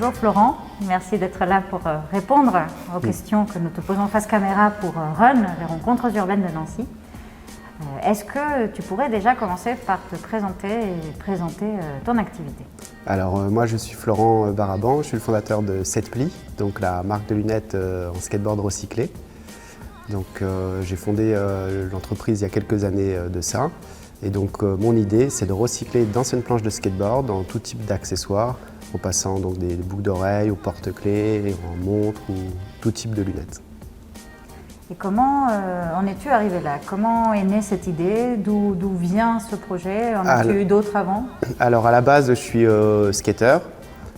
Bonjour Florent, merci d'être là pour répondre aux questions que nous te posons face caméra pour Run, les rencontres urbaines de Nancy. Est-ce que tu pourrais déjà commencer par te présenter et présenter ton activité? Alors moi je suis Florent Baraban, je suis le fondateur de Setpli, donc la marque de lunettes en skateboard recyclé. Donc j'ai fondé l'entreprise il y a quelques années de ça. Et donc mon idée c'est de recycler d'anciennes planches de skateboard en tout type d'accessoires, en passant donc des boucles d'oreilles, aux porte-clés, en montres ou tout type de lunettes. Et comment en es-tu arrivé là? Comment est née cette idée? D'où vient ce projet? En as-tu eu d'autres avant? Alors à la base je suis skateur.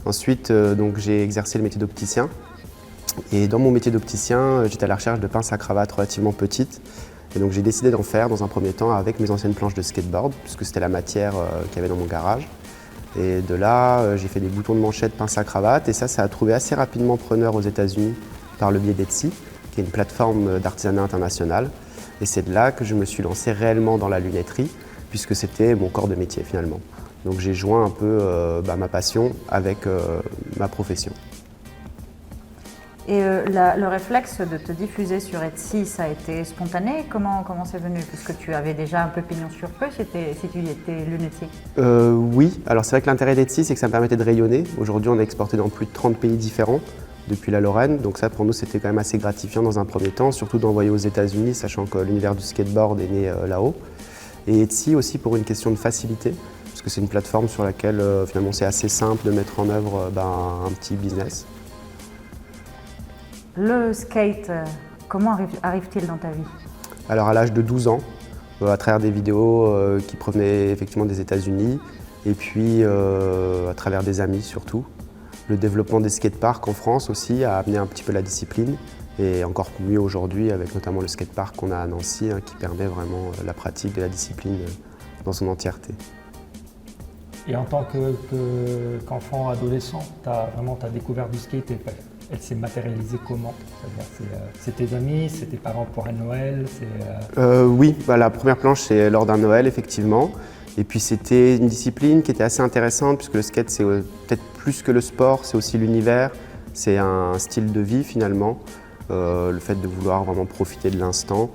Ensuite donc j'ai exercé le métier d'opticien. Et dans mon métier d'opticien, j'étais à la recherche de pinces à cravate relativement petites. Et donc j'ai décidé d'en faire dans un premier temps avec mes anciennes planches de skateboard, puisque c'était la matière qu'il y avait dans mon garage. Et de là, j'ai fait des boutons de manchette, pinces à cravate, et ça a trouvé assez rapidement preneur aux États-Unis par le biais d'Etsy, qui est une plateforme d'artisanat international. Et c'est de là que je me suis lancé réellement dans la lunetterie, puisque c'était mon corps de métier finalement. Donc j'ai joint un peu ma passion avec ma profession. Et le réflexe de te diffuser sur Etsy, ça a été spontané? Comment c'est venu? Puisque tu avais déjà un peu pignon sur rue si tu étais lunetier. Oui, alors c'est vrai que l'intérêt d'Etsy, c'est que ça me permettait de rayonner. Aujourd'hui, on est exporté dans plus de 30 pays différents depuis la Lorraine. Donc ça, pour nous, c'était quand même assez gratifiant dans un premier temps, surtout d'envoyer aux États-Unis, sachant que l'univers du skateboard est né là-haut. Et Etsy aussi pour une question de facilité, parce que c'est une plateforme sur laquelle finalement c'est assez simple de mettre en œuvre un petit business. Le skate, comment arrive-t-il dans ta vie? Alors à l'âge de 12 ans, à travers des vidéos qui provenaient effectivement des États-Unis et puis à travers des amis surtout. Le développement des skateparks en France aussi a amené un petit peu la discipline et encore mieux aujourd'hui avec notamment le skatepark qu'on a à Nancy qui permet vraiment la pratique de la discipline dans son entièreté. Et en tant qu'enfant, adolescent, tu as découvert du skate et elle s'est matérialisée comment? C'est tes amis, c'est tes parents pour un Noël? Oui, la première planche c'est lors d'un Noël effectivement. Et puis c'était une discipline qui était assez intéressante puisque le skate c'est peut-être plus que le sport, c'est aussi l'univers, c'est un style de vie finalement. Le fait de vouloir vraiment profiter de l'instant.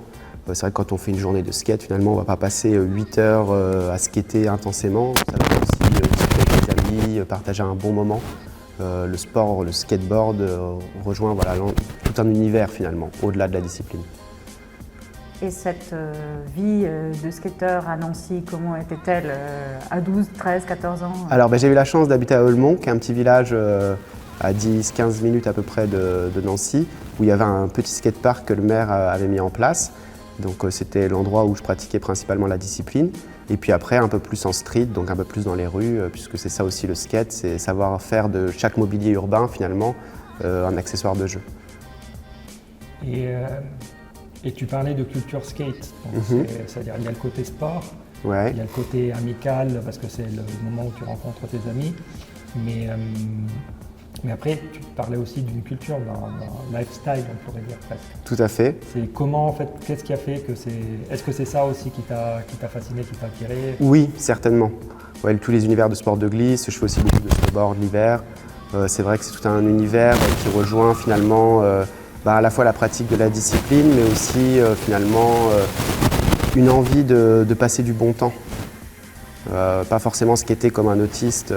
C'est vrai que quand on fait une journée de skate, finalement on ne va pas passer 8 heures à skater intensément. Ça va aussi discuter avec les amis, partager un bon moment. Le sport, le skateboard rejoint tout un univers finalement, au-delà de la discipline. Et cette vie de skateur à Nancy, comment était-elle à 12, 13, 14 ans? Alors j'ai eu la chance d'habiter à Eulmont, qui est un petit village à 10-15 minutes à peu près de Nancy, où il y avait un petit skatepark que le maire avait mis en place. Donc c'était l'endroit où je pratiquais principalement la discipline. Et puis après, un peu plus en street, donc un peu plus dans les rues, puisque c'est ça aussi le skate, c'est savoir faire de chaque mobilier urbain finalement un accessoire de jeu. Et tu parlais de culture skate, c'est-à-dire il y a le côté sport, ouais. Il y a le côté amical, parce que c'est le moment où tu rencontres tes amis, mais après, tu parlais aussi d'une culture, d'un lifestyle, on pourrait dire presque. Tout à fait. C'est comment, en fait, qu'est-ce qui a fait que c'est... Est-ce que c'est ça aussi qui t'a fasciné, qui t'a attiré? Oui, certainement. Ouais, tous les univers de sport de glisse, je fais aussi beaucoup de snowboard l'hiver. C'est vrai que c'est tout un univers qui rejoint finalement à la fois la pratique de la discipline, mais aussi finalement une envie de passer du bon temps. Pas forcément skater comme un autiste.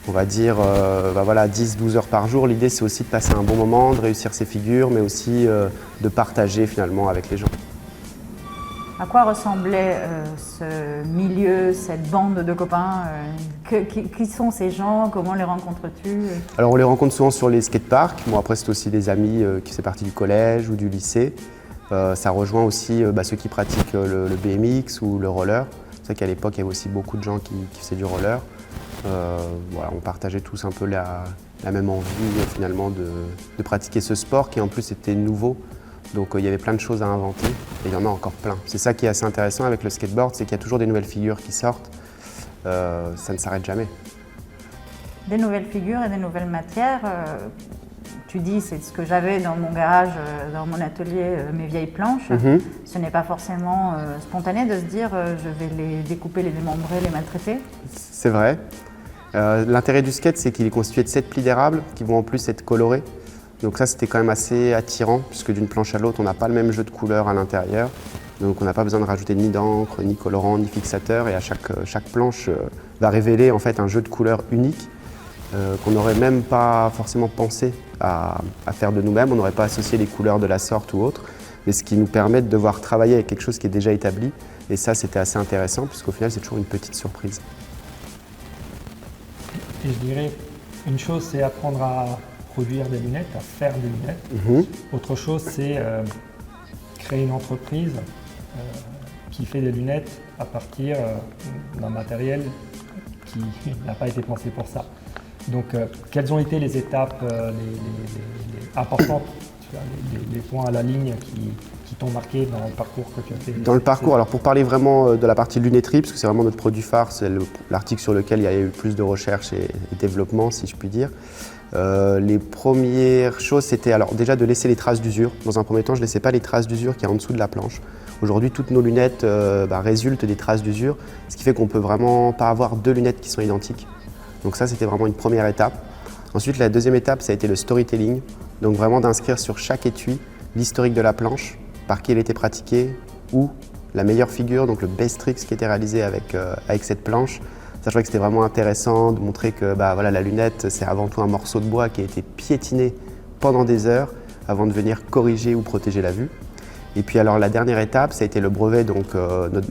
On va dire 10-12 heures par jour. L'idée c'est aussi de passer un bon moment, de réussir ses figures, mais aussi de partager finalement avec les gens. À quoi ressemblait ce milieu, cette bande de copains? Qui sont ces gens? Comment les rencontres-tu? Alors on les rencontre souvent sur les skateparks. Bon, après c'est aussi des amis qui font partie du collège ou du lycée. Ça rejoint aussi ceux qui pratiquent le BMX ou le roller. C'est vrai qu'à l'époque il y avait aussi beaucoup de gens qui faisaient du roller. On partageait tous un peu la même envie finalement de pratiquer ce sport qui en plus était nouveau. Donc il y avait plein de choses à inventer et il y en a encore plein. C'est ça qui est assez intéressant avec le skateboard, c'est qu'il y a toujours des nouvelles figures qui sortent. Ça ne s'arrête jamais. Des nouvelles figures et des nouvelles matières. Tu dis, c'est ce que j'avais dans mon garage, dans mon atelier, mes vieilles planches. Ce n'est pas forcément spontané de se dire je vais les découper, les démembrer, les maltraiter. C'est vrai. L'intérêt du skate, c'est qu'il est constitué de 7 plis d'érable qui vont en plus être colorés. Donc ça, c'était quand même assez attirant, puisque d'une planche à l'autre, on n'a pas le même jeu de couleurs à l'intérieur. Donc on n'a pas besoin de rajouter ni d'encre, ni colorant, ni fixateur. Et à chaque planche va révéler en fait un jeu de couleurs unique qu'on n'aurait même pas forcément pensé à faire de nous-mêmes. On n'aurait pas associé les couleurs de la sorte ou autre. Mais ce qui nous permet de devoir travailler avec quelque chose qui est déjà établi. Et ça, c'était assez intéressant, puisqu'au final, c'est toujours une petite surprise. Et je dirais, une chose, c'est apprendre à produire des lunettes, à faire des lunettes. Autre chose, c'est créer une entreprise qui fait des lunettes à partir d'un matériel qui n'a pas été pensé pour ça. Donc, quelles ont été les étapes les importantes, les points à la ligne qui t'ont marqué dans le parcours que tu as fait? Dans le parcours, alors pour parler vraiment de la partie lunetterie, parce que c'est vraiment notre produit phare, c'est l'article sur lequel il y a eu le plus de recherche et développement, si je puis dire. Les premières choses, c'était alors déjà de laisser les traces d'usure. Dans un premier temps, je ne laissais pas les traces d'usure qui est en dessous de la planche. Aujourd'hui, toutes nos lunettes résultent des traces d'usure, ce qui fait qu'on ne peut vraiment pas avoir deux lunettes qui sont identiques. Donc ça, c'était vraiment une première étape. Ensuite, la deuxième étape, ça a été le storytelling. Donc vraiment d'inscrire sur chaque étui l'historique de la planche, par qui elle était pratiquée, où la meilleure figure, donc le best tricks qui était réalisé avec cette planche. Ça, je trouvais que c'était vraiment intéressant de montrer que voilà, la lunette, c'est avant tout un morceau de bois qui a été piétiné pendant des heures avant de venir corriger ou protéger la vue. Et puis alors la dernière étape, ça a été le brevet, donc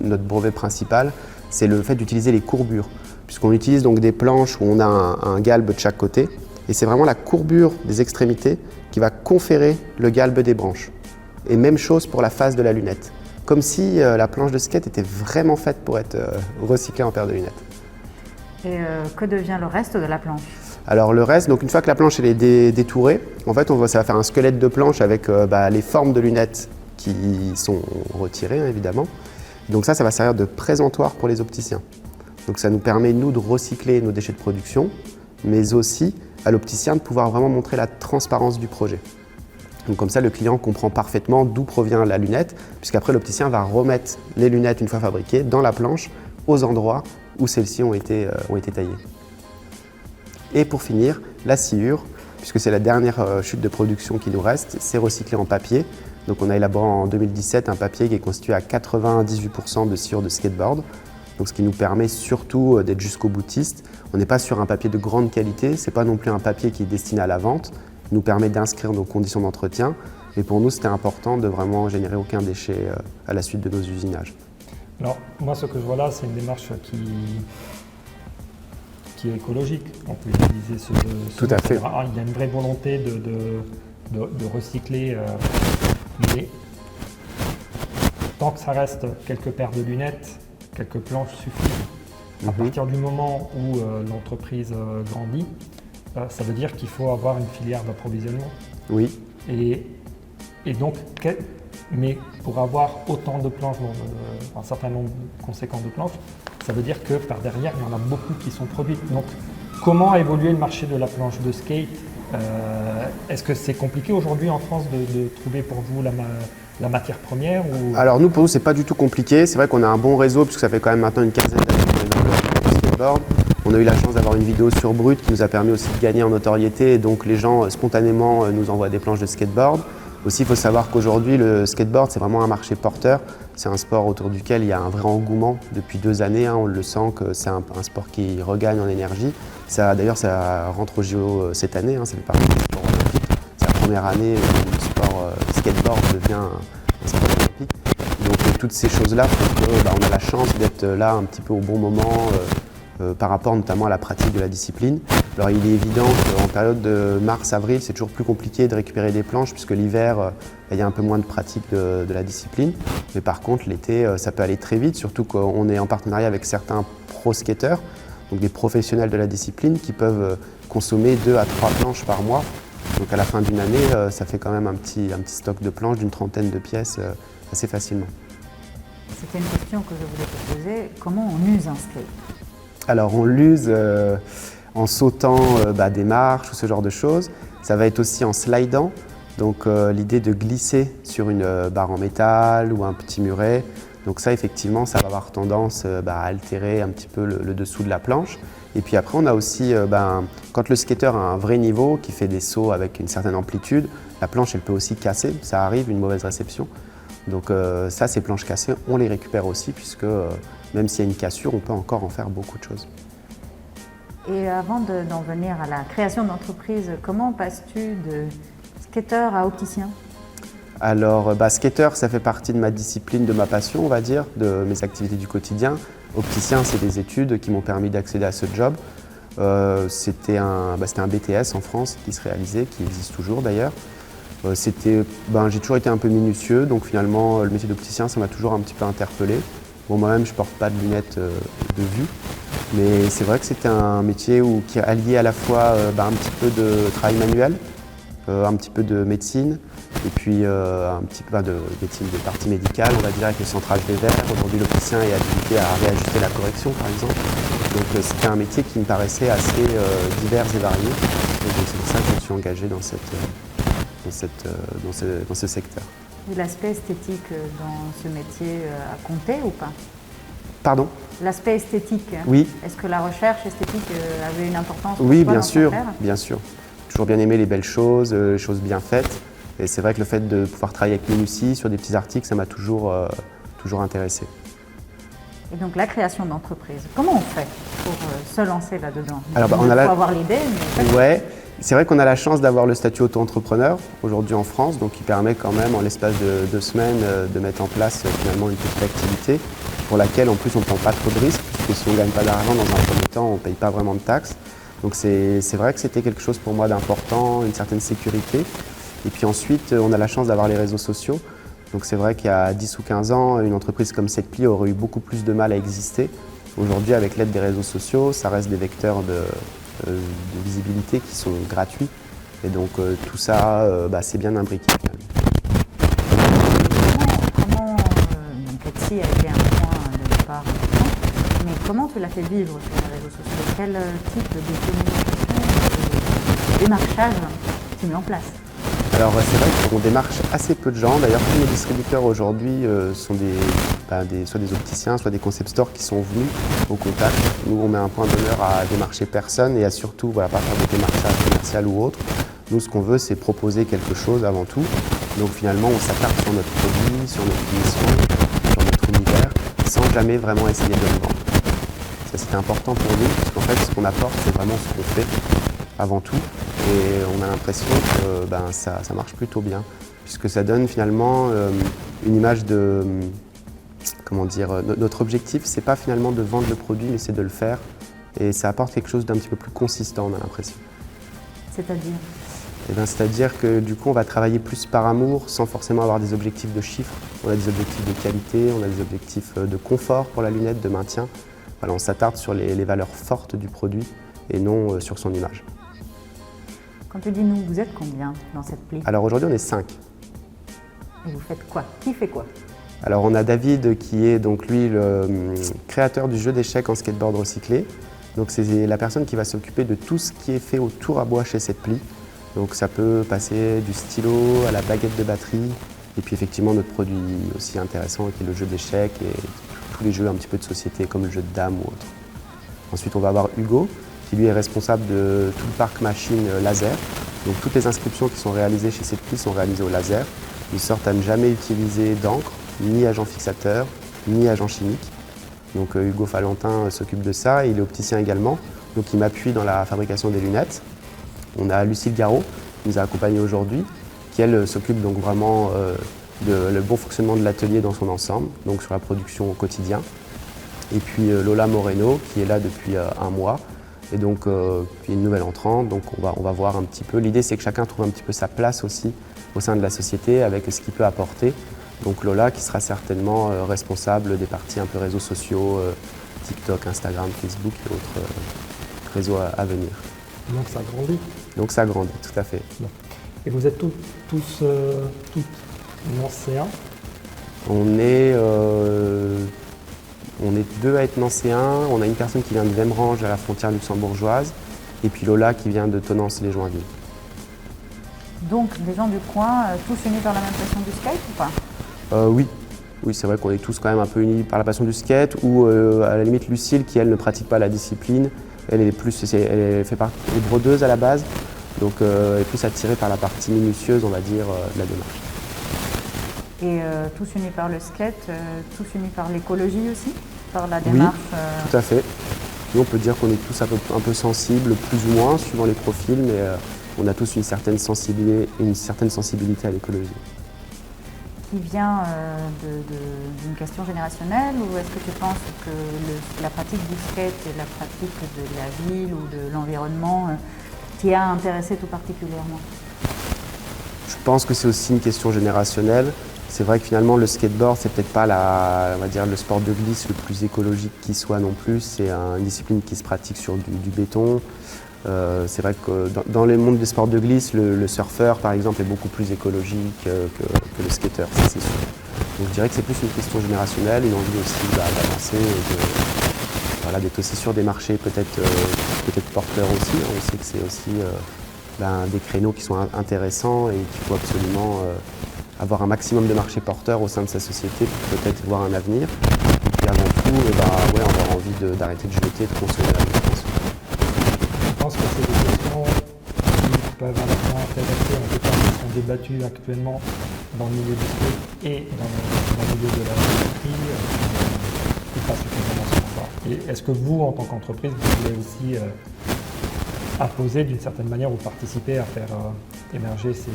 notre brevet principal, c'est le fait d'utiliser les courbures. Puisqu'on utilise donc des planches où on a un galbe de chaque côté, et c'est vraiment la courbure des extrémités qui va conférer le galbe des branches. Et même chose pour la face de la lunette. Comme si la planche de skate était vraiment faite pour être recyclée en paire de lunettes. Et que devient le reste de la planche? Alors le reste, donc une fois que la planche elle est détourée, en fait ça va faire un squelette de planche avec les formes de lunettes qui sont retirées évidemment. Donc ça va servir de présentoir pour les opticiens. Donc ça nous permet nous de recycler nos déchets de production, mais aussi à l'opticien de pouvoir vraiment montrer la transparence du projet. Donc comme ça, le client comprend parfaitement d'où provient la lunette, puisqu'après l'opticien va remettre les lunettes une fois fabriquées dans la planche aux endroits où celles-ci ont été taillées. Et pour finir, la sciure, puisque c'est la dernière chute de production qui nous reste, c'est recyclé en papier. Donc on a élaboré en 2017 un papier qui est constitué à 98% de sciure de skateboard. Donc ce qui nous permet surtout d'être jusqu'au boutiste. On n'est pas sur un papier de grande qualité, ce n'est pas non plus un papier qui est destiné à la vente. Il nous permet d'inscrire nos conditions d'entretien. Et pour nous, c'était important de vraiment générer aucun déchet à la suite de nos usinages. Alors moi, ce que je vois là, c'est une démarche qui est écologique. On peut utiliser ce Tout à fait. Il y a une vraie volonté de recycler, mais tant que ça reste quelques paires de lunettes, quelques planches suffisent. À partir du moment où l'entreprise grandit, ça veut dire qu'il faut avoir une filière d'approvisionnement. Oui. Et donc, mais pour avoir autant de planches, un certain nombre conséquent de planches, ça veut dire que par derrière, il y en a beaucoup qui sont produites. Donc, comment a évolué le marché de la planche de skate? Est-ce que c'est compliqué aujourd'hui en France de trouver pour vous la matière première ou... Alors nous, pour nous, c'est pas du tout compliqué. C'est vrai qu'on a un bon réseau, puisque ça fait quand même maintenant une quinzaine d'années qu'on est dans le skateboard. On a eu la chance d'avoir une vidéo sur Brut qui nous a permis aussi de gagner en notoriété. Et donc les gens, spontanément, nous envoient des planches de skateboard. Aussi, il faut savoir qu'aujourd'hui, le skateboard, c'est vraiment un marché porteur. C'est un sport autour duquel il y a un vrai engouement depuis 2 années. On le sent que c'est un sport qui regagne en énergie. D'ailleurs, ça rentre au JO cette année. Ça fait partie des sports olympiques. C'est la première année où le sport skateboard devient un sport olympique. Donc toutes ces choses-là font qu'on a la chance d'être là un petit peu au bon moment par rapport notamment à la pratique de la discipline. Alors il est évident qu'en période de mars-avril, c'est toujours plus compliqué de récupérer des planches puisque l'hiver, il y a un peu moins de pratique de la discipline. Mais par contre, l'été, ça peut aller très vite, surtout qu'on est en partenariat avec certains pro-skateurs, donc des professionnels de la discipline qui peuvent consommer 2 à 3 planches par mois. Donc à la fin d'une année, ça fait quand même un petit stock de planches d'une 30aine de pièces assez facilement. C'était une question que je voulais te poser. Comment on use un skate? Alors on l'use en sautant des marches ou ce genre de choses. Ça va être aussi en slidant. Donc l'idée de glisser sur une barre en métal ou un petit muret, donc ça effectivement ça va avoir tendance à altérer un petit peu le dessous de la planche. Et puis après on a aussi, quand le skater a un vrai niveau, qui fait des sauts avec une certaine amplitude, la planche elle peut aussi casser, ça arrive, une mauvaise réception. Donc ça, ces planches cassées, on les récupère aussi puisque même s'il y a une cassure, on peut encore en faire beaucoup de choses. Et avant d'en venir à la création d'entreprise, comment passes-tu de skater à opticien? Alors, skater, ça fait partie de ma discipline, de ma passion, on va dire, de mes activités du quotidien. Opticien, c'est des études qui m'ont permis d'accéder à ce job. C'était un BTS en France qui se réalisait, qui existe toujours d'ailleurs. J'ai toujours été un peu minutieux, donc finalement, le métier d'opticien, ça m'a toujours un petit peu interpellé. Bon, moi-même, je ne porte pas de lunettes de vue, mais c'est vrai que c'était un métier qui alliait à la fois un petit peu de travail manuel, un petit peu de médecine, et puis un petit peu de médecine de partie médicale, on va dire, avec le centrage des verres. Aujourd'hui, l'opticien est habilité à réajuster la correction, par exemple. Donc c'était un métier qui me paraissait assez divers et varié. Et donc c'est pour ça que je me suis engagé dans ce secteur. Et l'aspect esthétique dans ce métier a compté ou pas? Pardon? L'aspect esthétique, oui. Est-ce que la recherche esthétique avait une importance pour Oui, toi bien dans sûr, ton faire? bien sûr. Toujours bien aimé les belles choses, les choses bien faites. Et c'est vrai que le fait de pouvoir travailler avec minutie sur des petits articles, ça m'a toujours intéressé. Et donc la création d'entreprise, comment on fait pour se lancer là-dedans? Alors, il faut avoir l'idée, mais... Ouais, c'est vrai qu'on a la chance d'avoir le statut auto-entrepreneur aujourd'hui en France, donc qui permet quand même en l'espace de 2 semaines de mettre en place finalement une petite activité pour laquelle en plus on ne prend pas trop de risques, puisque si on ne gagne pas d'argent dans un premier temps, on ne paye pas vraiment de taxes. Donc c'est vrai que c'était quelque chose pour moi d'important, une certaine sécurité. Et puis ensuite, on a la chance d'avoir les réseaux sociaux. Donc c'est vrai qu'il y a 10 ou 15 ans, une entreprise comme Setpli aurait eu beaucoup plus de mal à exister. Aujourd'hui, avec l'aide des réseaux sociaux, ça reste des vecteurs de visibilité qui sont gratuits. Et donc tout ça, c'est bien imbriqué. Comment Etsy a été un point de départ, mais comment tu l'as fait vivre sur les réseaux sociaux? Quel type de communication, de démarchage tu mets en place? Alors c'est vrai qu'on démarche assez peu de gens. D'ailleurs, tous nos distributeurs aujourd'hui sont soit des opticiens, soit des concept stores qui sont venus au contact. Nous, on met un point d'honneur à démarcher personne et à surtout pas faire de démarchage commercial ou autre. Nous, ce qu'on veut, c'est proposer quelque chose avant tout. Donc finalement, on s'attarde sur notre produit, sur notre mission, sur notre univers, sans jamais vraiment essayer de le vendre. Ça, c'était important pour nous, parce qu'en fait, ce qu'on apporte, c'est vraiment ce qu'on fait avant tout. Et on a l'impression que ça marche plutôt bien, puisque ça donne finalement une image de... Comment dire, notre objectif, c'est pas finalement de vendre le produit, mais c'est de le faire. Et ça apporte quelque chose d'un petit peu plus consistant, on a l'impression. C'est-à-dire? C'est-à-dire que du coup, on va travailler plus par amour, sans forcément avoir des objectifs de chiffres. On a des objectifs de qualité, on a des objectifs de confort pour la lunette, de maintien. Voilà, on s'attarde sur les valeurs fortes du produit et non sur son image. Quand tu dis nous, vous êtes combien dans cette pli? Alors aujourd'hui, on est 5. Et vous faites quoi? Qui fait quoi? Alors on a David qui est donc lui le créateur du jeu d'échecs en skateboard recyclé. Donc c'est la personne qui va s'occuper de tout ce qui est fait au tour à bois chez Setpli. Donc ça peut passer du stylo à la baguette de batterie et puis effectivement notre produit aussi intéressant qui est le jeu d'échecs et tous les jeux un petit peu de société comme le jeu de dames ou autre. Ensuite on va avoir Hugo qui lui est responsable de tout le parc machine laser. Donc toutes les inscriptions qui sont réalisées chez Setpli sont réalisées au laser. Ils sortent à ne jamais utiliser d'encre, ni agent fixateur, ni agent chimique. Donc Hugo Valentin s'occupe de ça et il est opticien également. Donc il m'appuie dans la fabrication des lunettes. On a Lucille Garot qui nous a accompagnés aujourd'hui, qui elle s'occupe donc vraiment le bon fonctionnement de l'atelier dans son ensemble, donc sur la production au quotidien. Et puis Lola Moreno qui est là depuis 1 mois. Et donc, qui est une nouvelle entrante, donc on va voir un petit peu. L'idée, c'est que chacun trouve un petit peu sa place aussi au sein de la société avec ce qu'il peut apporter. Donc Lola qui sera certainement responsable des parties un peu réseaux sociaux, TikTok, Instagram, Facebook et autres réseaux à venir. Donc ça grandit. Donc ça grandit, tout à fait. Et vous êtes tous nancéens? On est 2 à être nancéens. On a une personne qui vient de Vemrange à la frontière luxembourgeoise et puis Lola qui vient de Tonnance-les-Joinville. Donc, des gens du coin, tous unis par la même passion du skate ou pas? Oui. Oui, c'est vrai qu'on est tous quand même un peu unis par la passion du skate, ou à la limite Lucille, qui elle ne pratique pas la discipline, elle fait partie des brodeuses à la base, donc elle est plus attirée par la partie minutieuse, on va dire, de la démarche. Et tous unis par le skate, tous unis par l'écologie aussi, par la démarche. Oui, tout à fait. Nous, on peut dire qu'on est tous un peu sensibles, plus ou moins, suivant les profils, mais on a tous une certaine sensibilité à l'écologie. Qui vient d'une question générationnelle, ou est-ce que tu penses que la pratique du skate et la pratique de la ville ou de l'environnement t'y a intéressé tout particulièrement? Je pense que c'est aussi une question générationnelle. C'est vrai que finalement le skateboard, c'est peut-être pas on va dire, le sport de glisse le plus écologique qui soit non plus. C'est une discipline qui se pratique sur du béton. C'est vrai que dans le monde des sports de glisse, le surfeur par exemple est beaucoup plus écologique que le skater, ça c'est sûr. Donc je dirais que c'est plus une question générationnelle, une envie aussi d'avancer et d'être aussi sur des marchés peut-être porteurs aussi. On sait que c'est aussi des créneaux qui sont intéressants et qu'il faut absolument avoir un maximum de marchés porteurs au sein de sa société pour peut-être voir un avenir. Et puis avant tout, avoir envie d'arrêter de jeter, de consommer la vie. Je pense que c'est des questions qui peuvent à la fois intéresser, en tout cas qui sont débattues actuellement dans le milieu du skate et dans le milieu de la industrie, qui pas suffisamment sur encore. Et est-ce que vous, en tant qu'entreprise, vous voulez aussi imposer d'une certaine manière ou participer à faire émerger ces...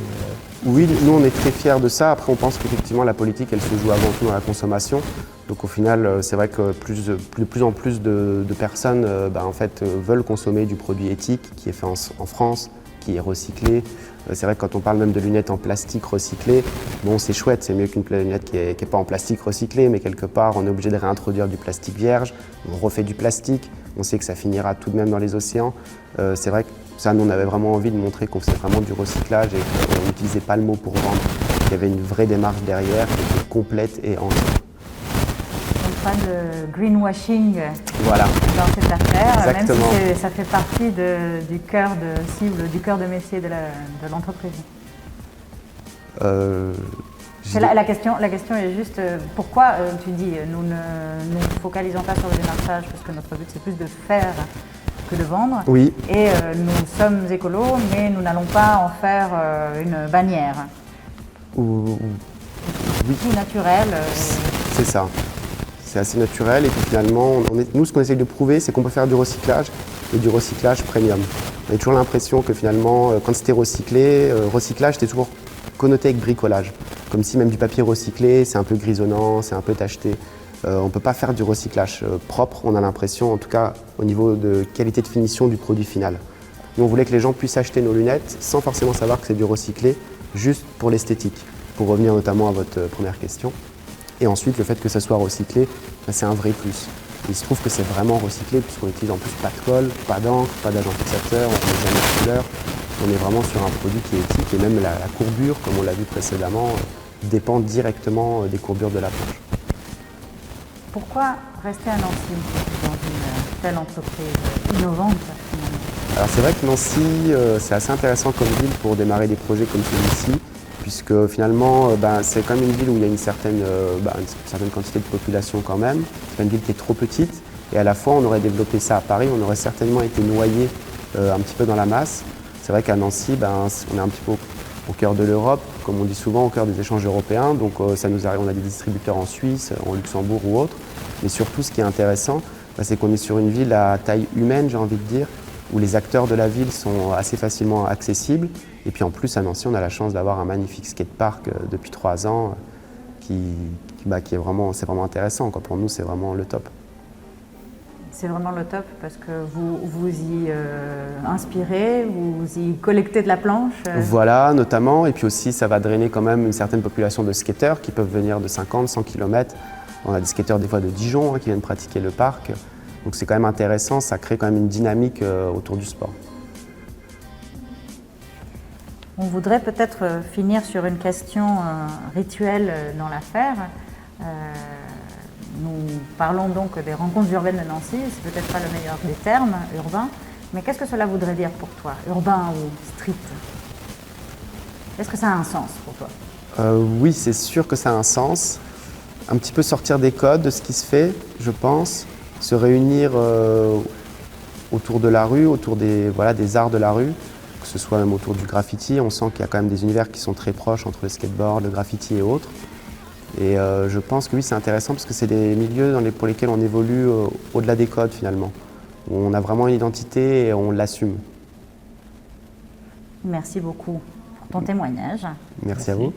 Oui, nous on est très fiers de ça. Après on pense qu'effectivement la politique elle se joue avant tout dans la consommation. Donc au final c'est vrai que de plus en plus de personnes en fait, veulent consommer du produit éthique qui est fait en France, qui est recyclé. C'est vrai que quand on parle même de lunettes en plastique recyclé, bon c'est chouette, c'est mieux qu'une lunette qui est pas en plastique recyclé, mais quelque part on est obligé de réintroduire du plastique vierge, on refait du plastique, on sait que ça finira tout de même dans les océans. C'est vrai que ça, nous on avait vraiment envie de montrer qu'on faisait vraiment du recyclage et qu'on n'utilisait pas le mot pour vendre, qu'il y avait une vraie démarche derrière qui était complète et entière. Donc pas de greenwashing voilà. dans cette affaire, exactement. Même si ça fait partie du cœur de cible, du cœur de métier de l'entreprise. La question est juste pourquoi tu dis nous ne nous focalisons pas sur le démarchage parce que notre but c'est plus de faire que de vendre. Oui. Et nous sommes écolos, mais nous n'allons pas en faire une bannière. Oui. Tout naturel. C'est ça. C'est assez naturel et puis finalement, nous ce qu'on essaye de prouver, c'est qu'on peut faire du recyclage et du recyclage premium. On a toujours l'impression que finalement, quand c'était recyclé, recyclage c'était toujours connoté avec bricolage. Comme si même du papier recyclé, c'est un peu grisonnant, c'est un peu tacheté. On ne peut pas faire du recyclage propre, on a l'impression, en tout cas au niveau de qualité de finition du produit final. Nous, on voulait que les gens puissent acheter nos lunettes sans forcément savoir que c'est du recyclé, juste pour l'esthétique, pour revenir notamment à votre première question. Et ensuite, le fait que ça soit recyclé, c'est un vrai plus. Il se trouve que c'est vraiment recyclé puisqu'on utilise en plus pas de colle, pas d'encre, pas d'agent fixateur, on ne met jamais de couleur. On est vraiment sur un produit qui est éthique et même la courbure, comme on l'a vu précédemment, dépend directement des courbures de la planche. Pourquoi rester à Nancy dans une telle entreprise innovante finalement? Alors c'est vrai que Nancy, c'est assez intéressant comme ville pour démarrer des projets comme celui-ci, puisque finalement c'est quand même une ville où il y a une certaine quantité de population quand même. C'est pas une ville qui est trop petite et à la fois on aurait développé ça à Paris, on aurait certainement été noyé un petit peu dans la masse. C'est vrai qu'à Nancy, on est un petit peu au cœur de l'Europe, comme on dit souvent, au cœur des échanges européens. Donc ça nous arrive, on a des distributeurs en Suisse, en Luxembourg ou autre. Mais surtout, ce qui est intéressant, c'est qu'on est sur une ville à taille humaine, j'ai envie de dire, où les acteurs de la ville sont assez facilement accessibles. Et puis en plus, à Nancy, on a la chance d'avoir un magnifique skatepark depuis 3 ans qui est vraiment intéressant. Pour nous, c'est vraiment le top. C'est vraiment le top parce que vous y inspirez, vous y collectez de la planche. Voilà, notamment. Et puis aussi, ça va drainer quand même une certaine population de skateurs qui peuvent venir de 50, 100 km. On a des skateurs des fois de Dijon qui viennent pratiquer le parc. Donc c'est quand même intéressant, ça crée quand même une dynamique autour du sport. On voudrait peut-être finir sur une question rituelle dans l'affaire. Nous parlons donc des rencontres urbaines de Nancy, c'est peut-être pas le meilleur des termes, urbain, mais qu'est-ce que cela voudrait dire pour toi, urbain ou street? Est-ce que ça a un sens pour toi? Oui, c'est sûr que ça a un sens. Un petit peu sortir des codes, de ce qui se fait, je pense. Se réunir autour de la rue, autour des arts de la rue, que ce soit même autour du graffiti. On sent qu'il y a quand même des univers qui sont très proches entre le skateboard, le graffiti et autres. Et je pense que oui, c'est intéressant parce que c'est des milieux pour lesquels on évolue au-delà des codes finalement. Où on a vraiment une identité et on l'assume. Merci beaucoup pour ton témoignage. Merci à vous.